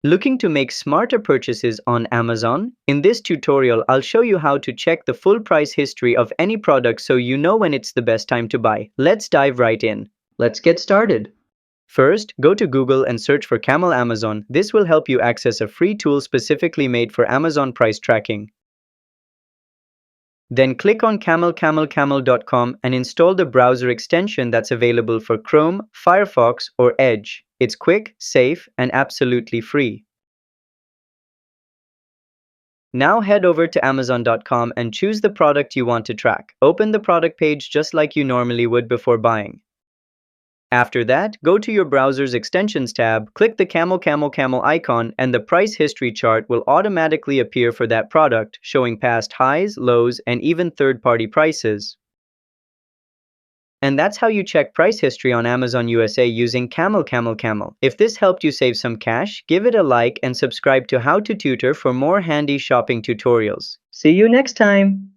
Looking to make smarter purchases on Amazon? In this tutorial, I'll show you how to check the full price history of any product so you know when it's the best time to buy. Let's dive right in. Let's get started. First, go to Google and search for Camel Amazon. This will help you access a free tool specifically made for Amazon price tracking. Then click on CamelCamelCamel.com and install the browser extension that's available for Chrome, Firefox, or Edge. It's quick, safe, and absolutely free. Now head over to Amazon.com and choose the product you want to track. Open the product page just like you normally would before buying. After that, go to your browser's extensions tab, click the CamelCamelCamel icon, and the price history chart will automatically appear for that product, showing past highs, lows, and even third-party prices. And that's how you check price history on Amazon USA using CamelCamelCamel. If this helped you save some cash, give it a like and subscribe to How to Tutor for more handy shopping tutorials. See you next time!